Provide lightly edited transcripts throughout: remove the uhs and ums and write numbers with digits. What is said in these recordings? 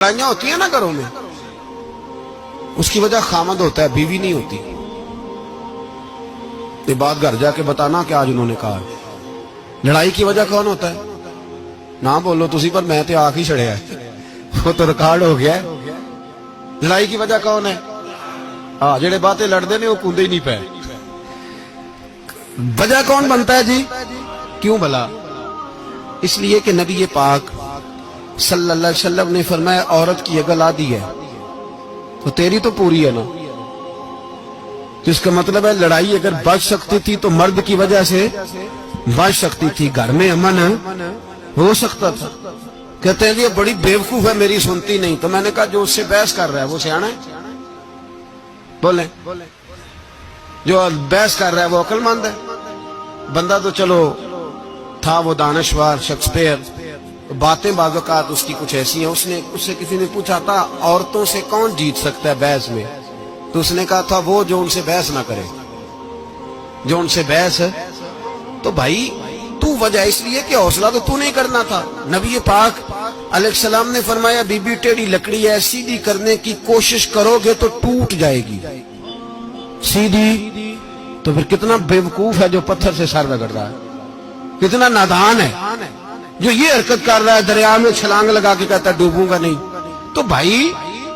لڑائیاں ہوتی ہیں نا گھروں میں، اس کی وجہ خامد ہوتا ہے، بیوی نہیں ہوتی۔ یہ بات گھر جا کے بتانا کہ آج انہوں نے کہا لڑائی کی وجہ کون ہوتا ہے؟ نہ بولو تسی، پر میں تے آنکھ ہی چھڑیا ہے، وہ تو ریکارڈ ہو گیا ہے۔ لڑائی کی وجہ کون ہے؟ جڑے باتیں لڑتے نے وہ کندے ہی نہیں پے۔ وجہ کون بنتا ہے جی؟ کیوں بھلا؟ اس لیے کہ نبی پاک صلی اللہ علیہ وسلم نے فرمایا عورت کی اگر آدھی ہے تو تیری تو پوری ہے نا، جس کا مطلب ہے لڑائی اگر بچ سکتی تھی تو مرد کی وجہ سے بچ سکتی تھی، گھر میں امن ہو سکتا تھا۔ کہتے ہیں یہ بڑی بیوقوف ہے، میری سنتی نہیں۔ تو میں نے کہا جو اس سے بحث کر رہا ہے وہ سیانا ہے؟ بولیں، جو بحث کر رہا ہے وہ عقل مند ہے؟ بندہ تو چلو تھا وہ دانشور شیکسپیئر، باتیں بعض اوقات اس کی کچھ ایسی ہیں۔ اس سے کسی نے پوچھا تھا عورتوں سے کون جیت سکتا ہے بحث میں، تو اس نے کہا تھا وہ جو ان سے بحث نہ کرے، جو ان سے بحث ہے۔ تو بھائی تو وجہ اس لیے کہ حوصلہ تو نہیں کرنا تھا۔ نبی پاک علیہ السلام نے فرمایا بی بی ٹیڑھی لکڑی ہے، سیدھی کرنے کی کوشش کرو گے تو ٹوٹ جائے گی، سیدھی تو پھر کتنا بیوقوف ہے جو پتھر سے سر رگڑ رہا ہے، کتنا نادان ہے جو یہ حرکت کر رہا ہے، دریا میں چھلانگ لگا کے کہتا ہے ڈوبوں گا نہیں۔ تو بھائی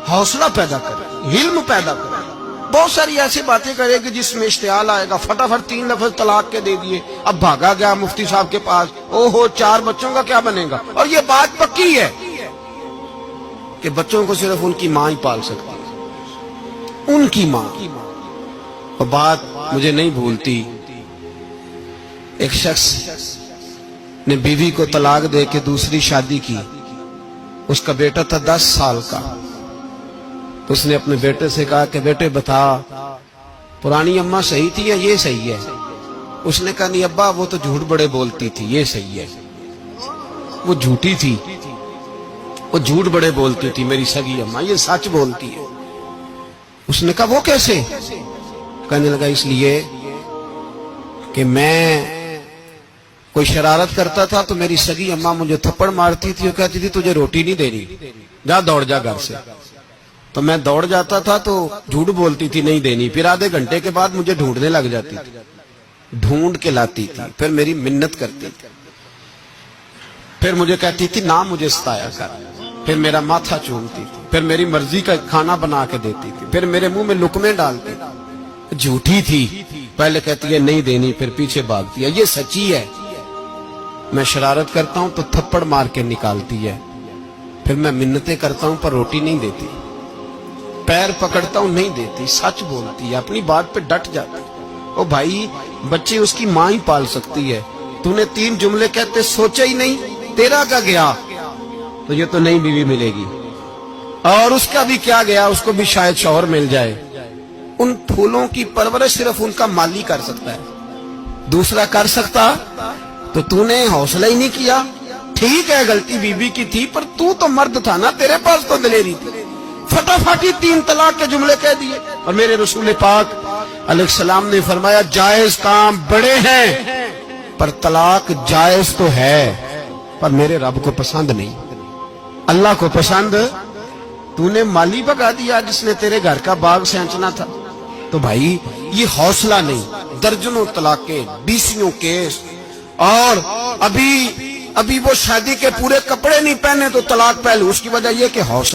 حوصلہ پیدا کرے، علم پیدا کرے۔ بہت ساری ایسی باتیں کرے کہ جس میں اشتعال آئے گا، فٹافٹ 3 لفظ طلاق کے دے دیے، اب بھاگا گیا مفتی صاحب کے پاس، او ہو 4 بچوں کا کیا بنے گا؟ اور یہ بات پکی ہے کہ بچوں کو صرف ان کی ماں ہی پال سکتی ہے، ان کی ماں۔ اور بات مجھے نہیں بھولتی، ایک شخص نے بیوی کو طلاق دے کے دوسری شادی کی، اس کا بیٹا تھا 10 سال کا۔ تو اس نے اپنے بیٹے سے کہا کہ بیٹے بتا پرانی اماں صحیح تھی یا یہ صحیح ہے؟ اس نے کہا نہیں ابا وہ تو جھوٹ بڑے بولتی تھی، یہ صحیح ہے۔ وہ جھوٹی تھی، وہ جھوٹ بڑے بولتی تھی میری سگی اماں، یہ سچ بولتی ہے۔ اس نے کہا وہ کیسے؟ کہنے لگا اس لیے کہ میں کوئی شرارت کرتا تھا تو میری سگی اماں مجھے تھپڑ مارتی تھی، وہ کہتی تھی تجھے روٹی نہیں دینی، جا دوڑ جا گھر سے۔ تو میں دوڑ جاتا تھا تو جھوٹ بولتی تھی نہیں دینی، پھر آدھے گھنٹے کے بعد مجھے ڈھونڈنے لگ جاتی تھی، ڈھونڈ کے لاتی تھی، پھر میری منت کرتی تھی، پھر مجھے کہتی تھی نہ مجھے ستایا کر، پھر میرا ماتھا چومتی تھی، پھر میری مرضی کا کھانا بنا کے دیتی تھی، پھر میرے منہ میں لقمے ڈالتی تھی۔ جھوٹی تھی، پہلے کہتی ہے نہیں دینی، پھر پیچھے بھاگتی ہے۔ یہ سچی ہے، میں شرارت کرتا ہوں تو تھپڑ مار کے نکالتی ہے، پھر میں منتیں کرتا ہوں پر روٹی نہیں دیتی، پیر پکڑتا ہوں نہیں دیتی، سچ بولتی ہے، اپنی بات پہ ڈٹ جاتی۔ او بھائی بچے اس کی ماں ہی پال سکتی ہے، تو نے 3 جملے کہتے سوچا ہی نہیں، تیرا کا گیا تو یہ تو نئی بیوی ملے گی، اور اس کا بھی کیا گیا، اس کو بھی شاید شوہر مل جائے۔ ان پھولوں کی پرورش صرف ان کا مالی کر سکتا ہے، دوسرا کر سکتا؟ تو نے حوصلہ ہی نہیں کیا۔ ٹھیک ہے غلطی بی بی کی تھی، پر تو مرد تھا نا، تیرے پاس تو دلیری تھی، فٹافٹ 3 طلاق کے جملے کہہ دیے۔ اور میرے رسول پاک علیہ السلام نے فرمایا جائز کام بڑے ہیں، پر طلاق جائز تو ہے پر میرے رب کو پسند نہیں، اللہ کو پسند۔ تو نے مالی بگا دیا جس نے تیرے گھر کا باغ سینچنا تھا۔ تو بھائی یہ حوصلہ نہیں، درجنوں طلاقیں، 20 کیس، اور ابھی وہ شادی کے پورے کپڑے نہیں پہنے تو طلاق پہلے، اس کی وجہ یہ کہ حوصلہ